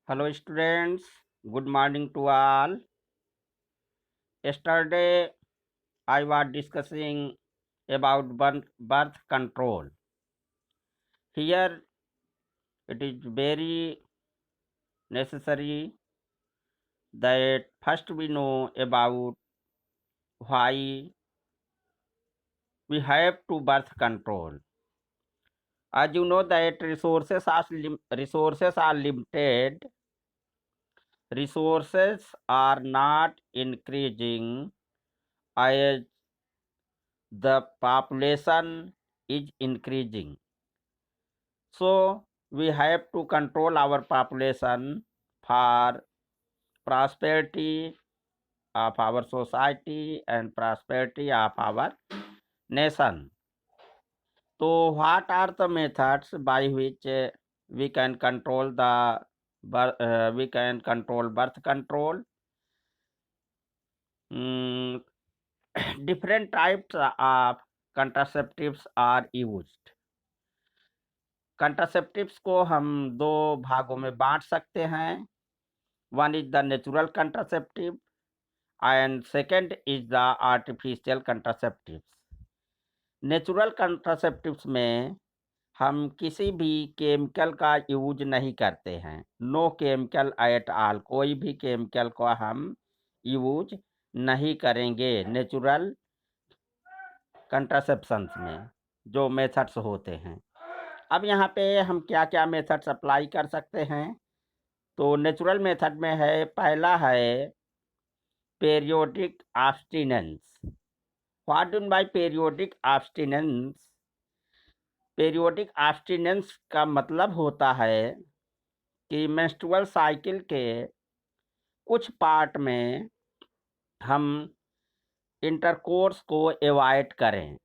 Hello students, good morning to all. Yesterday I was discussing about birth control. Here it is very necessary that first we know about why we have to birth control. As you know that resources are limited, resources are not increasing as the population is increasing. So we have to control our population for prosperity of our society and prosperity of our nation. So what are the methods by which we can control we can control birth control? Mm, different types of contraceptives are used. कंट्रासेप्टिव्स को हम दो भागों में बांट सकते हैं. One is the natural contraceptive and second is the artificial contraceptives. Natural contraceptives में हम किसी भी केमिकल का यूज नहीं करते हैं. नो केमिकल एट ऑल, कोई भी केमिकल को हम यूज नहीं करेंगे नेचुरल कंट्रासेप्शंस में जो मेथड्स होते हैं. अब यहाँ पे हम क्या क्या मेथड्स अप्लाई कर सकते हैं. तो नेचुरल मेथड में है, पहला है periodic abstinence. What do by periodic abstinence? Periodic abstinence का मतलब होता है कि मेंस्ट्रुअल साइकिल के कुछ पार्ट में हम इंटरकोर्स को अवॉइड करें.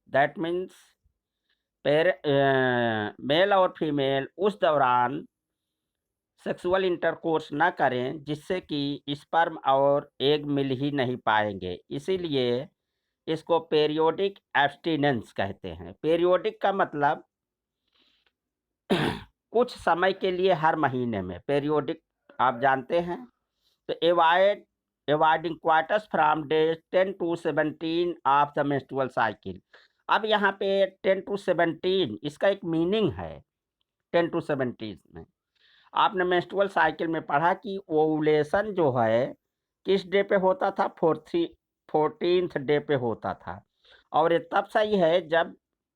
दैट मीन्स मेल और फीमेल उस दौरान सेक्सुअल इंटरकोर्स ना करें जिससे कि स्पर्म और एग मिल ही नहीं पाएंगे. इसीलिए इसको पेरियोडिक एब्स्टिनेंस कहते हैं. पेरियोडिक का मतलब कुछ समय के लिए, हर महीने में. पेरियोडिक आप जानते हैं. तो avoiding quarters from days 10 to 17 of the menstrual cycle. अब यहाँ पे 10 to 17 इसका एक मीनिंग है. 10 to 17 में आपने मेंस्ट्रुअल साइकिल में पढ़ा कि ओवुलेशन जो है किस डे पे होता था? 14th डे पे होता था. और ये तब सही है जब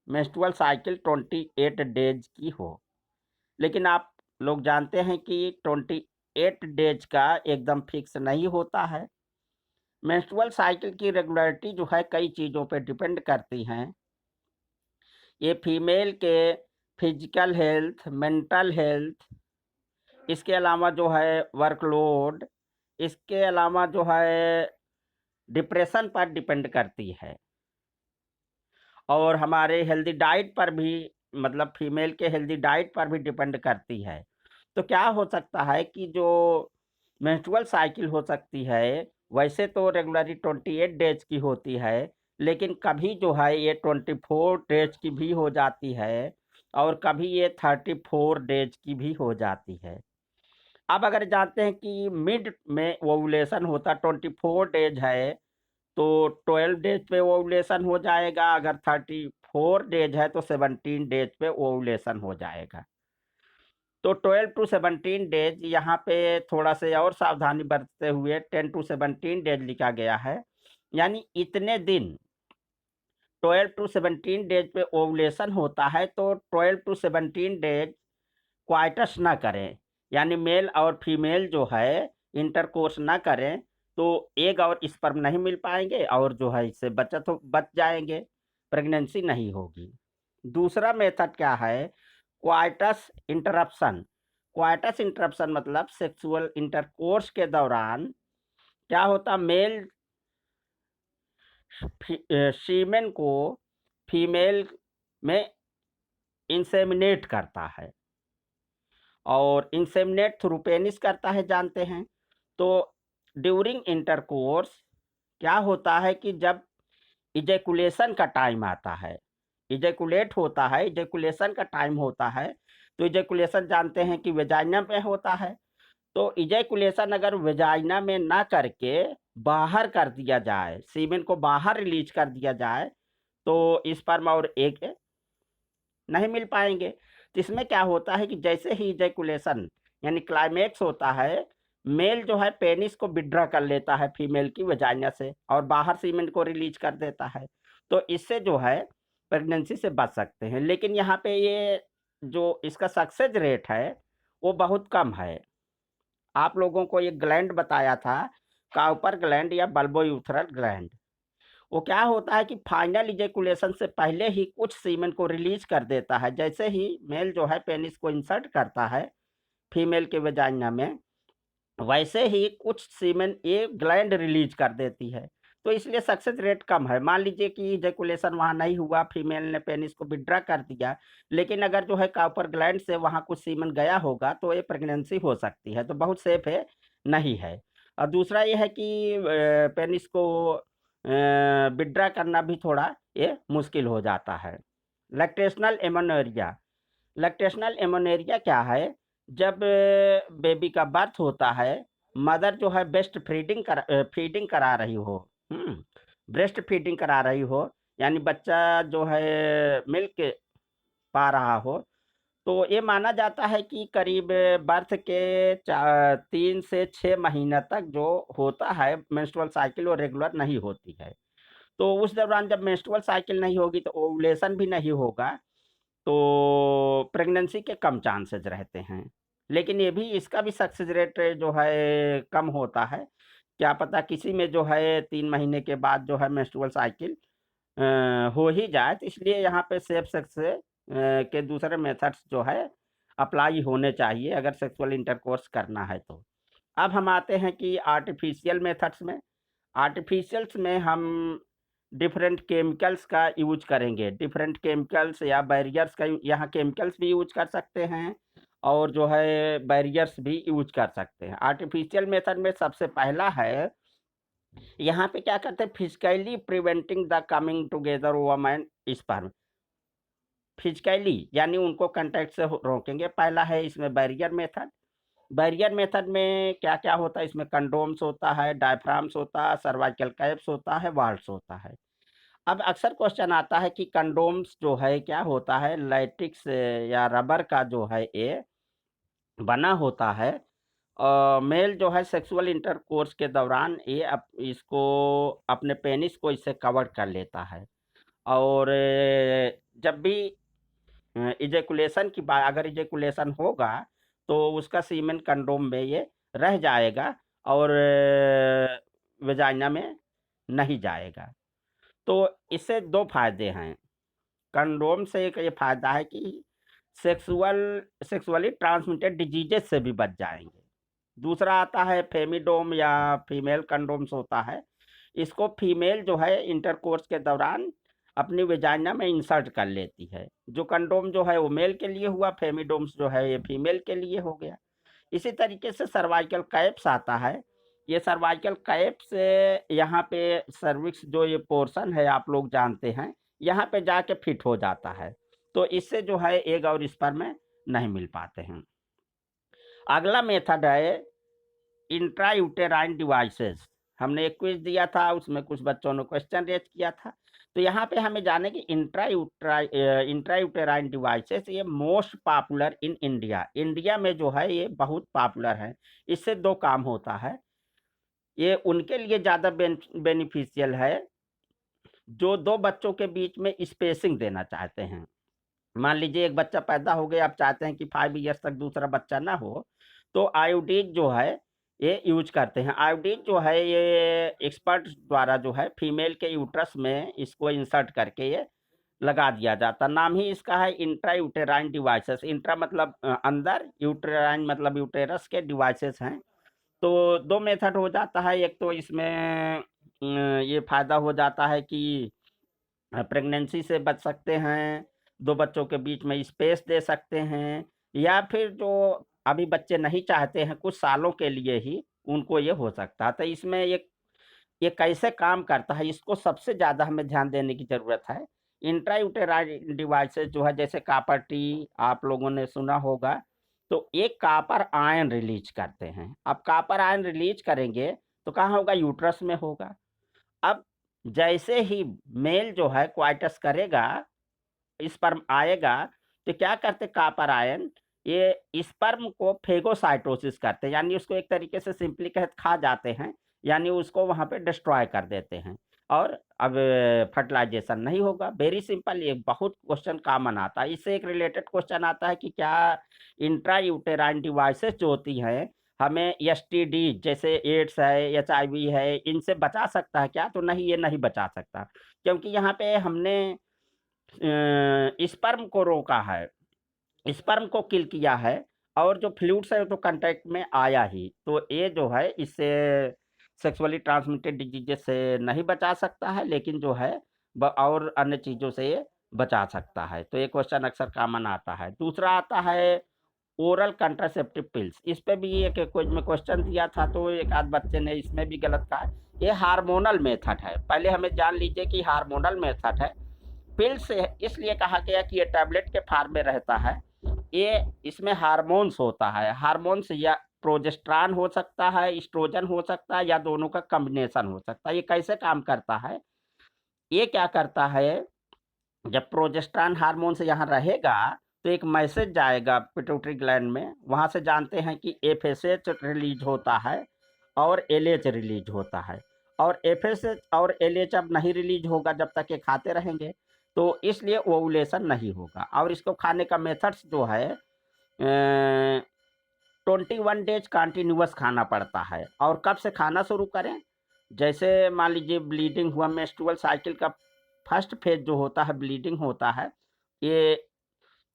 मेंस्ट्रुअल साइकिल 28 डेज की हो. लेकिन आप लोग जानते हैं कि 28 डेज का एकदम फिक्स नहीं होता है. मेंस्ट्रुअल साइकिल की रेगुलरिटी जो है कई चीज़ों पे डिपेंड करती हैं. ये फीमेल के फिजिकल हेल्थ, मेंटल हेल्थ, इसके अलावा जो है वर्कलोड, इसके अलावा जो है डिप्रेशन पर डिपेंड करती है. और हमारे हेल्दी डाइट पर भी, मतलब फीमेल के हेल्दी डाइट पर भी डिपेंड करती है. तो क्या हो सकता है कि जो मेंस्ट्रुअल साइकिल हो सकती है वैसे तो रेगुलरली 28 डेज की होती है, लेकिन कभी जो है ये 24 डेज की भी हो जाती है और कभी ये 34 डेज की भी हो जाती है. अब अगर जानते हैं कि मिड में ओवुलेशन होता 24 डेज है तो 12 डेज पे ओवुलेशन हो जाएगा. अगर 34 डेज है तो 17 डेज पे ओवुलेशन हो जाएगा. तो 12 to 17 डेज यहाँ पे थोड़ा से और सावधानी बरतते हुए 10 to 17 डेज लिखा गया है. यानी इतने दिन 12 to 17 डेज पे ओवुलेशन होता है तो 12 to 17 डेज क्वाइटस ना करें, यानी मेल और फीमेल जो है इंटरकोर्स ना करें तो एग और स्पर्म नहीं मिल पाएंगे और जो है इससे बच जाएंगे, प्रेगनेंसी नहीं होगी. दूसरा मेथड क्या है? Coitus interruption. क्वाइटस इंटरप्शन मतलब सेक्सुअल इंटरकोर्स के दौरान क्या होता, मेल सीमेन को फीमेल में इंसेमिनेट करता है और इंसेमिनेट थ्रू पेनिस करता है, जानते हैं. तो ड्यूरिंग इंटरकोर्स क्या होता है कि जब इजेकुलेशन का टाइम आता है, इजेकुलेट होता है, इजेकुलेशन का टाइम होता है, तो इजेकुलेशन जानते हैं कि वेजाइना में होता है. तो इजैकुलेशन अगर वेजाइना में ना करके बाहर कर दिया जाए, सीमेन को बाहर रिलीज कर दिया जाए, तो स्पर्म और एग नहीं मिल पाएँगे। तो इसमें क्या होता है कि जैसे ही इजैकुलेशन यानी क्लाइमेक्स होता है, मेल जो है पेनिस को विथड्रॉ कर लेता है फीमेल की वजाइना से और बाहर सीमेन को रिलीज कर देता है। तो इससे जो है प्रेग्नेंसी से बच सकते हैं। लेकिन यहाँ पे ये जो इसका सक्सेस रेट है, वो बहुत कम है। आप लोगों को एक ग्लैंड बताया था, काउपर ग्लैंड या बल्बोयूथरल ग्लैंड। वो क्या होता है कि फाइनल इजैकुलेशन से पहले ही कुछ सीमेन को रिलीज कर देता है। जैसे ही मेल जो है पेनिस को इंसर्ट करता है फीमेल के वेजाइना में, वैसे ही कुछ सीमेन ये ग्लैंड रिलीज कर देती है। तो इसलिए सक्सेस रेट कम है। मान लीजिए कि इजैकुलेशन वहाँ नहीं हुआ, फीमेल ने पेनिस को विथड्रॉ कर दिया, लेकिन अगर जो है कॉपर ग्लैंड से वहाँ कुछ सीमेन गया होगा तो ये प्रेगनेंसी हो सकती है, तो बहुत सेफ है, नहीं है। और दूसरा ये है कि पेनिस को विथड्रॉ करना भी थोड़ा ये मुश्किल हो जाता है। लैक्टेशनल एमेनोरिया, लैक्टेशनल एमेनोरिया क्या है? जब बेबी का बर्थ होता है, मदर जो है फीडिंग करा रही हो, ब्रेस्ट फीडिंग करा रही हो, यानी बच्चा जो है मिल्क पा रहा हो, तो ये माना जाता है कि करीब बर्थ के 3 से 6 महीने तक जो होता है मेंस्ट्रुअल साइकिल वो रेगुलर नहीं होती है। तो उस दौरान जब मेंस्ट्रुअल साइकिल नहीं होगी तो ओव्यूलेशन भी नहीं होगा, तो प्रेगनेंसी के कम चांसेस रहते हैं। लेकिन ये भी इसका भी सक्सेस रेट जो है कम होता है। क्या पता किसी में जो है 3 महीने के बाद जो है मेंस्ट्रुअल साइकिल हो ही जाए, तो इसलिए यहाँ पे सेफ सेक्स के दूसरे मेथड्स जो है अप्लाई होने चाहिए अगर सेक्सुअल इंटरकोर्स करना है तो। अब हम आते हैं कि आर्टिफिशियल मेथड्स में। आर्टिफिशियल्स में हम डिफरेंट केमिकल्स का यूज करेंगे, डिफरेंट केमिकल्स या बैरियर्स का यहाँ केमिकल्स भी यूज कर सकते हैं और जो है बैरियर्स भी यूज कर सकते हैं। आर्टिफिशियल मेथड में सबसे पहला है, यहाँ पे क्या करते हैं, physically preventing the coming together woman sperm. Physically यानी उनको कांटेक्ट से रोकेंगे। पहला है इसमें बैरियर मेथड। बैरियर मेथड में क्या-क्या होता है, इसमें कंडोम्स होता है, डायफ्राम्स होता है, सर्वाइकल कैप्स होता है, वाल्व्स होता है। अब अक्सर क्वेश्चन आता है कि कंडोम्स जो है क्या होता है, लैटेक्स या रबर का जो है ये बना होता है। मेल जो है सेक्सुअल इंटरकोर्स के दौरान ये इसको अपने पेनिस को इससे कवर कर लेता है और जब भी इजैकुलेशन की बात, अगर इजैकुलेशन होगा तो उसका सीमेन कंडोम में ये रह जाएगा और वेजाइना में नहीं जाएगा। तो इससे 2 फ़ायदे हैं। कंडोम से एक ये फ़ायदा है कि सेक्सुअली ट्रांसमिटेड डिजीज़ेज़ से भी बच जाएँगे। दूसरा आता है फेमिडोम या फीमेल कंडोम्स होता है। इसको फीमेल जो है इंटरकोर्स के दौरान अपनी वेजाइना में इंसर्ट कर लेती है। जो कंडोम जो है वो मेल के लिए हुआ, फेमिडोम्स जो है ये फीमेल के लिए हो गया। इसी तरीके से सर्वाइकल कैप्स आता है। ये सर्वाइकल कैप्स यहाँ पे सर्विक्स जो ये पोर्शन है आप लोग जानते हैं, यहाँ पे जाके फिट हो जाता है। तो इससे जो है एग और स्पर्म नहीं मिल पाते हैं। अगला मेथड है इंट्रायूटेराइन डिवाइसेस। हमने एक क्विज दिया था, उसमें कुछ बच्चों ने क्वेश्चन रेज किया था। तो यहाँ पे हमें जाने कि इंट्रायूटेराइन डिवाइसेस ये most popular in India. India में जो है ये बहुत पॉपुलर है। इससे 2 काम होता है। ये उनके लिए ज़्यादा बेनिफिशियल है जो 2 बच्चों के बीच में स्पेसिंग देना चाहते हैं। मान लीजिए एक बच्चा पैदा हो गया, आप चाहते हैं कि 5 ईयर्स तक दूसरा बच्चा ना हो, तो आयोडीन जो है ये यूज़ करते हैं। आयोडीन जो है ये एक्सपर्ट्स द्वारा जो है फीमेल के यूट्रस में इसको इंसर्ट करके ये लगा दिया जाता है। नाम ही इसका है इंट्रायूटेराइन डिवाइसेस। इंट्रा मतलब अंदर, यूटेराइन मतलब यूटेरस के डिवाइसेस हैं। तो 2 मेथड हो जाता है। एक तो इसमें ये फ़ायदा हो जाता है कि प्रेगनेंसी से बच सकते हैं, 2 बच्चों के बीच में स्पेस दे सकते हैं, या फिर जो अभी बच्चे नहीं चाहते हैं कुछ सालों के लिए ही, उनको ये हो सकता है। तो इसमें ये कैसे काम करता है, इसको सबसे ज़्यादा हमें ध्यान देने की ज़रूरत है। इंट्रायूटेराइन डिवाइसेज़ जो है जैसे कॉपर टी आप लोगों ने सुना होगा, तो एक कॉपर आयन रिलीज करते हैं। अब कॉपर आयन रिलीज करेंगे तो कहाँ होगा? यूट्रस में होगा। अब जैसे ही मेल जो है क्वाइटस करेगा, स्पर्म आएगा, तो क्या करते कॉपर आयन, ये स्पर्म को फेगोसाइटोसिस करते हैं, यानी उसको एक तरीके से सिंपली कह खा जाते हैं, यानी उसको वहाँ पे डिस्ट्रॉय कर देते हैं। और अब फर्टिलाइजेशन नहीं होगा। Very simple. ये बहुत क्वेश्चन कॉमन आता है। इससे एक रिलेटेड क्वेश्चन आता है कि क्या इंट्रा यूटेराइन डिवाइसेस जो होती हैं हमें एसटीडी जैसे एड्स है, एचआईवी है, इनसे बचा सकता है क्या? तो नहीं, ये नहीं बचा सकता, क्योंकि यहाँ पे हमने स्पर्म को रोका है, स्पर्म को किल किया है, और जो फ्लूइड्स है वो तो कांटेक्ट में आया ही। तो ये जो है इससे सेक्सुअली ट्रांसमिटेड डिजीजेस से नहीं बचा सकता है, लेकिन जो है और अन्य चीज़ों से ये बचा सकता है। तो ये क्वेश्चन अक्सर कॉमन आता है। दूसरा आता है ओरल कंट्रासेप्टिव पिल्स। इस पे भी एक कुछ में क्वेश्चन दिया था, तो एक आध बच्चे ने इसमें भी गलत कहा है। ये हार्मोनल मेथड है। पहले हमें जान लीजिए कि हार्मोनल मेथड है। पिल्स इसलिए कहा गया कि ये टैबलेट के फॉर्म में रहता है। ये इसमें हार्मोन्स होता है। हार्मोन्स या प्रोजेस्टेरॉन हो सकता है, एस्ट्रोजन हो सकता है, या दोनों का कॉम्बिनेशन हो सकता है। ये कैसे काम करता है? ये क्या करता है, जब प्रोजेस्टेरॉन हार्मोन से यहाँ रहेगा तो एक मैसेज जाएगा पिट्यूटरी ग्लैंड में, वहाँ से जानते हैं कि एफएसएच रिलीज होता है और एलएच रिलीज होता है। और एफएसएच और एलएच अब नहीं रिलीज होगा जब तक ये खाते रहेंगे, तो इसलिए ओवुलेशन नहीं होगा। और इसको खाने का मेथड्स जो है 21 डेज कंटिन्यूअस खाना पड़ता है। और कब से खाना शुरू करें? जैसे मान लीजिए ब्लीडिंग हुआ, मेंस्ट्रुअल साइकिल का फर्स्ट फेज जो होता है, ब्लीडिंग होता है, ये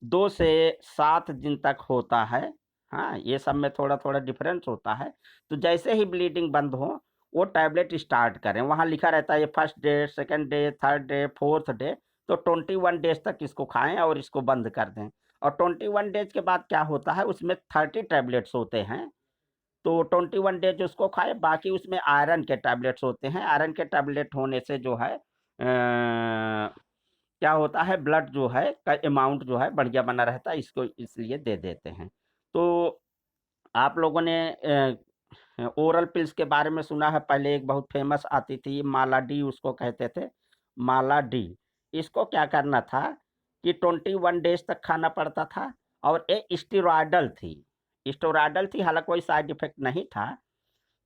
2 से 7 दिन तक होता है। हाँ, ये सब में थोड़ा-थोड़ा डिफरेंस होता है। तो जैसे ही ब्लीडिंग बंद हो, वो टैबलेट स्टार्ट करें। वहाँ लिखा रहता है ये first day, second day, third day, fourth day. तो 21 डेज़ तक इसको खाएँ और इसको बंद कर दें। और 21 डेज़ के बाद क्या होता है, उसमें 30 टैबलेट्स होते हैं। तो 21 डेज़ उसको खाएँ, बाकी उसमें आयरन के टैबलेट्स होते हैं। आयरन के टैबलेट होने से जो है क्या होता है, ब्लड जो है का अमाउंट जो है बढ़िया बना रहता है, इसको इसलिए दे देते हैं। तो आप लोगों ने ओरल पिल्स के बारे में सुना है। पहले एक बहुत फेमस आती थी माला डी, उसको कहते थे माला डी। इसको क्या करना था कि 21 डेज तक खाना पड़ता था, और ये स्टेरॉयडल थी। स्टेरॉयडल थी, हालांकि कोई साइड इफेक्ट नहीं था।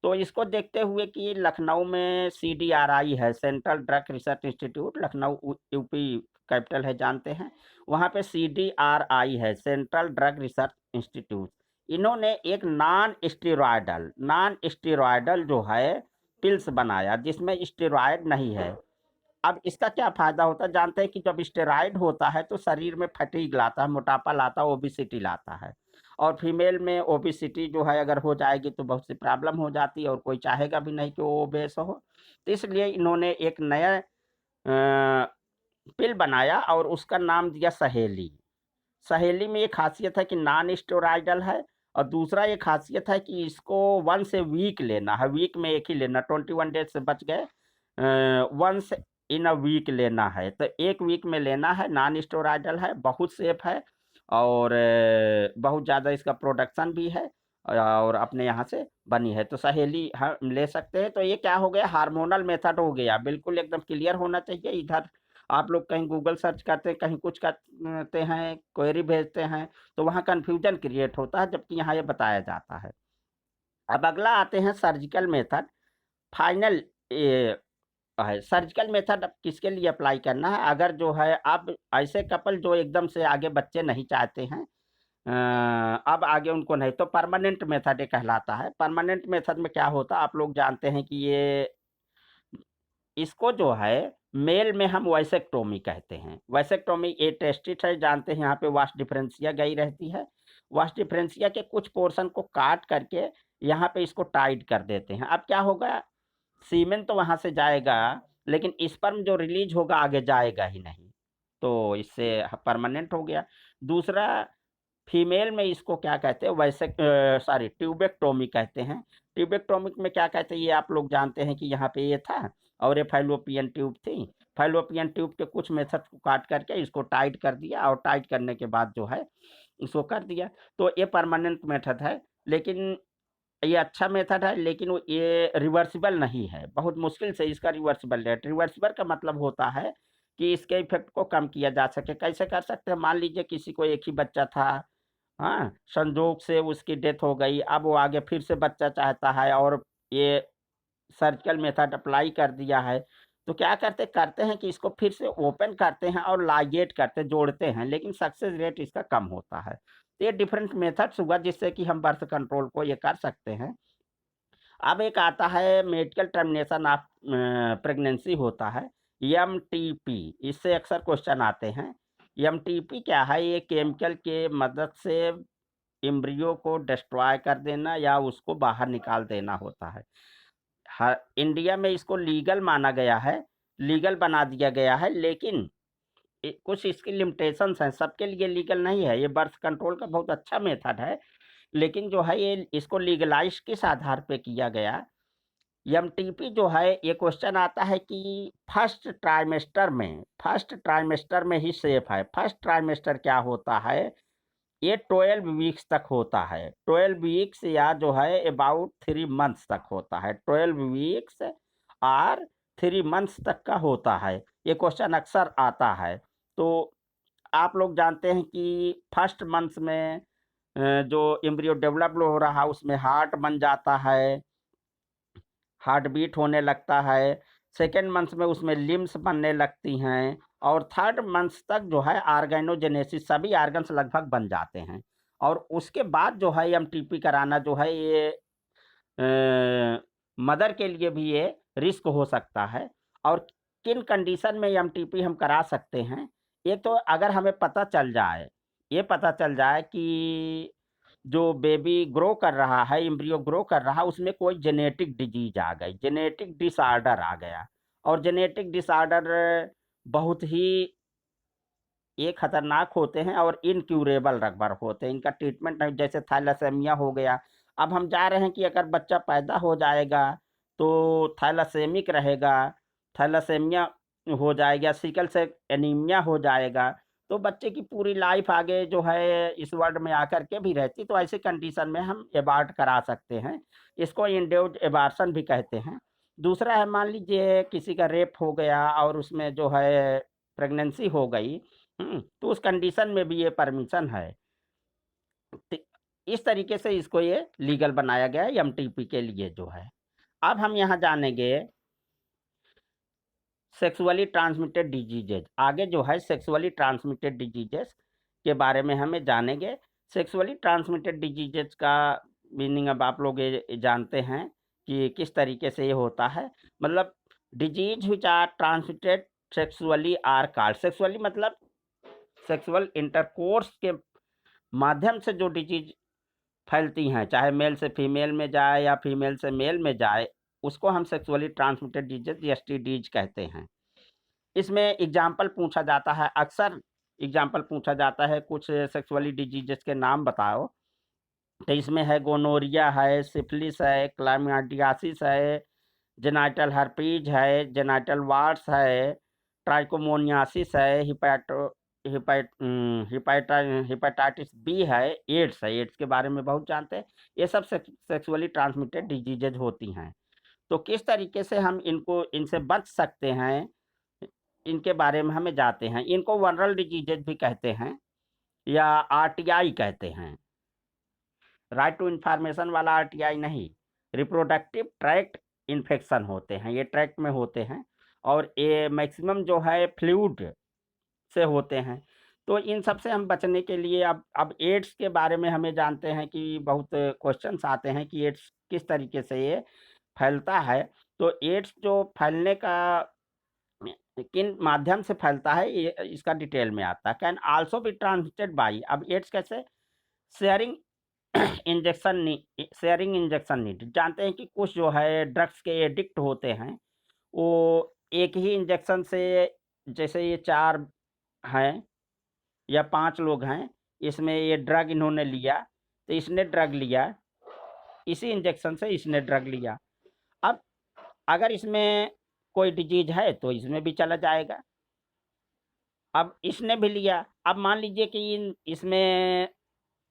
तो इसको देखते हुए कि लखनऊ में सीडीआरआई है, central drug research institute, Lucknow UP capital है, जानते हैं। वहाँ पे सीडीआरआई है, सेंट्रल ड्रग रिसर्च इंस्टीट्यूट। इन्होंने एक नॉन स्टेरॉयडल जो है पिल्स बनाया, जिसमें स्टेरॉयड नहीं है। अब इसका क्या फ़ायदा होता है? जानते हैं कि जब स्टेरॉयड होता है तो शरीर में फटीग लाता है, मोटापा लाता है, ओबेसिटी लाता है। और फीमेल में ओबेसिटी जो है अगर हो जाएगी तो बहुत सी प्रॉब्लम हो जाती है, और कोई चाहेगा भी नहीं कि वो ओबेस हो। तो इसलिए इन्होंने एक नया पिल बनाया और उसका नाम दिया सहेली। सहेली में ये खासियत है कि नॉन स्टेरॉयडल है, और दूसरा ये खासियत है कि इसको वंस ए वीक लेना है। वीक में एक ही लेना, 21 डेज से बच गए, वंस इन अ वीक लेना है। तो एक वीक में लेना है, नॉन स्टेरॉयडल है, बहुत सेफ है, और बहुत ज़्यादा इसका प्रोडक्शन भी है, और अपने यहाँ से बनी है। तो सहेली हम ले सकते हैं। तो ये क्या हो गया, हार्मोनल मेथड हो गया। बिल्कुल एकदम क्लियर होना चाहिए। इधर आप लोग कहीं गूगल सर्च करते हैं, कहीं कुछ करते हैं, क्वेरी भेजते हैं, तो वहाँ कन्फ्यूजन क्रिएट होता है, जबकि यहाँ ये बताया जाता है। अब अगला आते हैं सर्जिकल मेथड। फाइनल ये है सर्जिकल मेथड। अब किसके लिए अप्लाई करना है? अगर जो है अब ऐसे कपल जो एकदम से आगे बच्चे नहीं चाहते हैं, अब आगे उनको नहीं, तो परमानेंट मेथड ये कहलाता है। परमानेंट मेथड में क्या होता है, आप लोग जानते हैं कि ये इसको जो है मेल में हम वैसेक्टोमी कहते हैं। वैसेक्टोमी ये टेस्टिस है, जानते हैं, यहाँ पे वास्ट डिफरेंशिया गई रहती है। वास्ट डिफरेंशिया के कुछ पोर्शन को काट करके यहाँ पे इसको टाइट कर देते हैं। अब क्या होगा, सीमेन तो वहाँ से जाएगा, लेकिन स्पर्म जो रिलीज होगा आगे जाएगा ही नहीं। तो इससे परमानेंट हो गया। दूसरा, फीमेल में इसको क्या कहते हैं, वैसे ट्यूबेक्टोमी कहते हैं। ट्यूबेक्टोमी में क्या कहते हैं, ये आप लोग जानते हैं कि यहाँ पे ये था, और ये फैलोपियन ट्यूब थी। फैलोपियन ट्यूब के कुछ मेथड को काट करके इसको टाइट कर दिया, और टाइट करने के बाद जो है उसको कर दिया। तो ये परमानेंट मेथड है, लेकिन ये अच्छा मेथड है, लेकिन वो ये रिवर्सिबल नहीं है। बहुत मुश्किल से इसका रिवर्सिबल रेट, रिवर्सिबल का मतलब होता है कि इसके इफ़ेक्ट को कम किया जा सके। कैसे कर सकते हैं? मान लीजिए किसी को एक ही बच्चा था, हाँ, संजोग से उसकी डेथ हो गई, अब वो आगे फिर से बच्चा चाहता है और ये सर्जिकल मेथड अप्लाई कर दिया है, तो क्या करते हैं कि इसको फिर से ओपन करते हैं और लाइगेट करते जोड़ते हैं, लेकिन सक्सेस रेट इसका कम होता है। तो ये डिफरेंट मेथड्स हुआ जिससे कि हम बर्थ कंट्रोल को ये कर सकते हैं। अब एक आता है मेडिकल टर्मिनेशन ऑफ प्रेगनेंसी होता है, एमटीपी। इससे अक्सर क्वेश्चन आते हैं। एमटीपी क्या है? ये केमिकल के मदद से एम्ब्रियो को डिस्ट्रॉय कर देना या उसको बाहर निकाल देना होता है। हर इंडिया में इसको लीगल माना गया है, लीगल बना दिया गया है, लेकिन कुछ इसकी लिमिटेशंस हैं, सबके लिए लीगल नहीं है। ये बर्थ कंट्रोल का बहुत अच्छा मेथड है, लेकिन जो है ये इसको लीगलाइज किस आधार पे किया गया? एमटीपी जो है, ये क्वेश्चन आता है कि फर्स्ट ट्राइमेस्टर में ही सेफ है। फर्स्ट ट्राइमेस्टर क्या होता है? ये 12 वीक्स तक होता है। 12 वीक्स या जो है अबाउट 3 मंथ्स तक होता है। 12 वीक्स और 3 मंथ्स तक का होता है। ये क्वेश्चन अक्सर आता है। तो आप लोग जानते हैं कि फर्स्ट मंथ में जो एम्ब्रियो डेवलप हो रहा है उसमें हार्ट बन जाता है, हार्ट बीट होने लगता है। सेकेंड मंथ में उसमें लिम्स बनने लगती हैं, और थर्ड मंथ तक जो है ऑर्गेनोजेनेसिस, सभी ऑर्गन्स लगभग बन जाते हैं। और उसके बाद जो है एमटीपी कराना जो है ये मदर के लिए भी ये रिस्क हो सकता है। और किन कंडीशन में एमटीपी हम करा सकते हैं? एक तो अगर हमें पता चल जाए, ये पता चल जाए कि जो बेबी ग्रो कर रहा है, एम्ब्रियो ग्रो कर रहा है, उसमें कोई जेनेटिक डिजीज आ गई, जेनेटिक डिसऑर्डर आ गया। और जेनेटिक डिसऑर्डर बहुत ही ये खतरनाक होते हैं और इनक्यूरेबल रगबर होते हैं। इनका ट्रीटमेंट नहीं, जैसे थैलेसेमिया हो गया। अब हम जा रहे हैं कि अगर बच्चा पैदा हो जाएगा तो थैलेसेमिक रहेगा, थैलेसेमिया हो जाएगा, सिकल से एनीमिया हो जाएगा, तो बच्चे की पूरी लाइफ आगे जो है इस वर्ल्ड में आकर के भी रहती। तो ऐसी कंडीशन में हम एबार्ट करा सकते हैं। इसको इंड्यूस्ड एबार्शन भी कहते हैं। दूसरा है, मान लीजिए किसी का रेप हो गया और उसमें जो है प्रेगनेंसी हो गई, तो उस कंडीशन में भी ये परमिशन है। ति इस तरीके से इसको ये लीगल बनाया गया है एमटीपी के लिए जो है। अब हम यहाँ जानेंगे सेक्सुअली ट्रांसमिटेड डिजीजेज़। आगे जो है सेक्सुअली ट्रांसमिटेड डिजीजेज़ के बारे में हमें जानेंगे। सेक्सुअली ट्रांसमिटेड डिजीजेज़ का मीनिंग अब आप लोग ये जानते हैं कि किस तरीके से ये होता है। मतलब diseases which are transmitted sexually are called, sexually मतलब सेक्सुअल इंटरकोर्स के माध्यम से जो डिजीज फैलती हैं, चाहे मेल से फीमेल में जाए या फीमेल से मेल में जाए, उसको हम सेक्सुअली ट्रांसमिटेड डिजीज एसटीडीज कहते हैं। इसमें एग्जाम्पल पूछा जाता है, अक्सर एग्जाम्पल पूछा जाता है, कुछ सेक्सुअली डिजीजेस के नाम बताओ। तो इसमें है गोनोरिया है, सिफिलिस है, क्लामिडियासिस है, जेनाइटल हर्पीज है, जेनाइटल वार्ड्स है, ट्राइकोमोनियासिस है, हिपेटाइटिस बी है, एड्स के बारे में बहुत जानते हैं। ये सब सेक्सुअली ट्रांसमिटेड डिजीजेज होती हैं। तो किस तरीके से हम इनसे बच सकते हैं, इनके बारे में हमें जानते हैं। इनको वनरल डिजीजेज भी कहते हैं या आरटीआई कहते हैं। राइट टू इन्फॉर्मेशन वाला आरटीआई नहीं, रिप्रोडक्टिव ट्रैक्ट इन्फेक्शन होते हैं, ये ट्रैक्ट में होते हैं और ये मैक्सिमम जो है फ्लूइड से होते हैं। तो इन सब से हम बचने के लिए अब एड्स के बारे में हमें जानते हैं कि बहुत क्वेश्चंस आते हैं कि एड्स किस तरीके से ये फैलता है। तो एड्स जो फैलने का किन माध्यम से फैलता है, ये इसका डिटेल में आता है। Can also be transmitted by, अब एड्स कैसे? Sharing sharing injection need. जानते हैं कि कुछ जो है ड्रग्स के एडिक्ट होते हैं, वो एक ही इंजेक्शन से, जैसे ये 4 हैं या 5 लोग हैं, इसमें ये ड्रग इन्होंने लिया, तो इसने ड्रग लिया, इसी इंजेक्शन से इसने ड्रग लिया। अब अगर इसमें कोई डिजीज है तो इसमें भी चला जाएगा। अब इसने भी लिया, अब मान लीजिए कि इसमें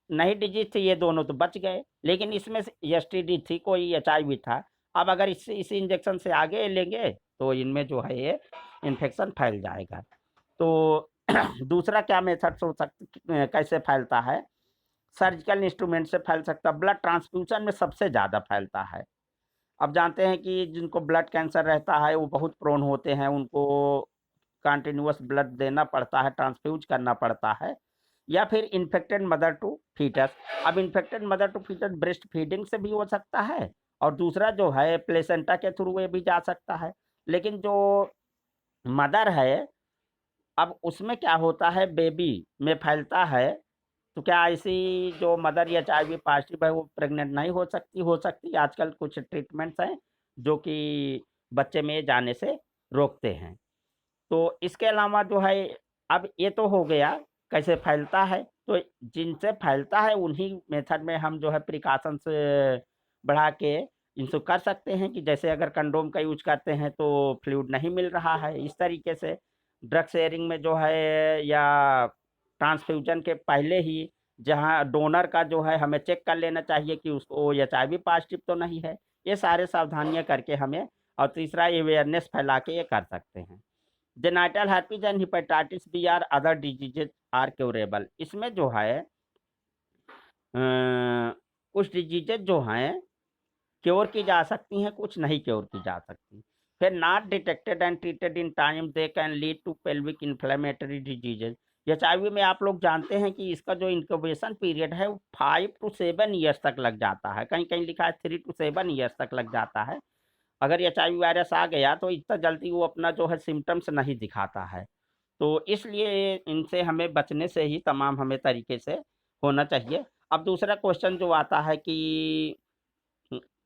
नहीं डिजीज थी, ये दोनों तो बच गए, लेकिन इसमें से एसटीडी थी, कोई एचआईवी था। अब अगर इस इंजेक्शन से आगे लेंगे तो इनमें जो है ये इन्फेक्शन फैल जाएगा। तो दूसरा क्या मेथड हो सकता, कैसे फैलता है? सर्जिकल इंस्ट्रूमेंट से फैल सकता है, ब्लड ट्रांसफ्यूजन में सबसे ज़्यादा फैलता है। अब जानते हैं कि जिनको ब्लड कैंसर रहता है वो बहुत प्रोन होते हैं, उनको कंटिन्यूअस ब्लड देना पड़ता है, ट्रांसफ्यूज करना पड़ता है। या फिर इन्फेक्टेड मदर टू फीटस। अब infected mother to foetus breast feeding से भी हो सकता है, और दूसरा जो है प्लेसेंटा के थ्रू ये भी जा सकता है। लेकिन जो मदर है, अब उसमें क्या होता है, बेबी में फैलता है, तो क्या ऐसी जो मदर एचआईवी पॉजिटिव है वो प्रेग्नेंट नहीं हो सकती? हो सकती है। आजकल कुछ ट्रीटमेंट्स हैं जो कि बच्चे में जाने से रोकते हैं। तो इसके अलावा जो है, अब ये तो हो गया कैसे फैलता है। तो जिनसे फैलता है उन्हीं मेथड में हम जो है प्रिकॉशंस बढ़ा के इनको कर सकते हैं, कि जैसे अगर कंडोम का यूज करते हैं तो फ्लूइड नहीं मिल रहा है, इस तरीके से ड्रग शेयरिंग में जो है, या ट्रांसफ्यूजन के पहले ही जहाँ डोनर का जो है हमें चेक कर लेना चाहिए कि उसको एचआईवी पॉजिटिव तो नहीं है। ये सारे सावधानियां करके हमें, और तीसरा अवेयरनेस फैला के ये कर सकते हैं। Genital herpes and hepatitis B are other diseases are curable. इसमें जो है कुछ डिजीजेज जो हैं क्योर की जा सकती हैं, कुछ नहीं क्योर की जा सकती। फिर not detected and treated in time they can lead to pelvic inflammatory diseases. HIV में आप लोग जानते हैं कि इसका जो इंक्यूबेशन पीरियड है वो 5 to 7 ईयर्स तक लग जाता है, कहीं कहीं लिखा है 3 to 7 ईयर्स तक लग जाता है। अगर एचआईवी वायरस आ गया तो इतना जल्दी वो अपना जो है सिम्टम्स नहीं दिखाता है। तो इसलिए इनसे हमें बचने से ही तमाम हमें तरीके से होना चाहिए। अब दूसरा क्वेश्चन जो आता है कि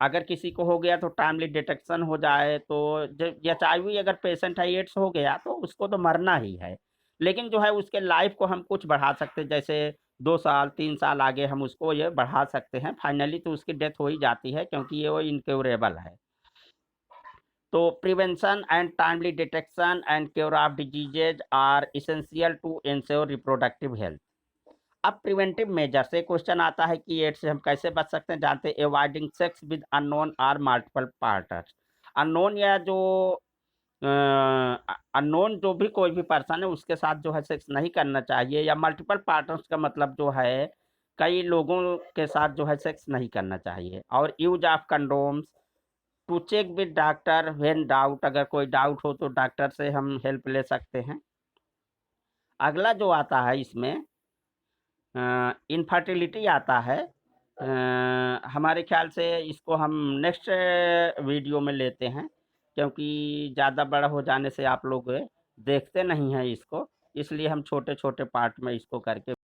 अगर किसी को हो गया तो टाइमली डिटेक्शन हो जाए, तो एचआईवी अगर पेशेंट है, एड्स हो गया तो उसको तो मरना ही है, लेकिन जो है उसके लाइफ को हम कुछ बढ़ा सकते हैं, जैसे 2 साल 3 साल आगे हम उसको ये बढ़ा सकते हैं। फाइनली तो उसकी डेथ हो ही जाती है, क्योंकि ये वो इनक्योरेबल है। तो prevention and timely detection and cure of diseases are essential to ensure reproductive health. अब प्रिवेंटिव मेजर से क्वेश्चन आता है कि एड्स से हम कैसे बच सकते हैं। जानते हैं, avoiding sex with unknown or multiple partners. Unknown या जो अननोन जो भी कोई भी पर्सन है उसके साथ जो है सेक्स नहीं करना चाहिए, या मल्टीपल पार्टनर्स का मतलब जो है कई लोगों के साथ जो है सेक्स नहीं करना चाहिए। और use of condoms to check with doctor when doubt. अगर कोई डाउट हो तो डॉक्टर से हम हेल्प ले सकते हैं। अगला जो आता है इसमें इनफर्टिलिटी आता है। हमारे ख्याल से इसको हम नेक्स्ट वीडियो में लेते हैं, क्योंकि ज़्यादा बड़ा हो जाने से आप लोग देखते नहीं हैं इसको, इसलिए हम छोटे छोटे पार्ट में इसको करके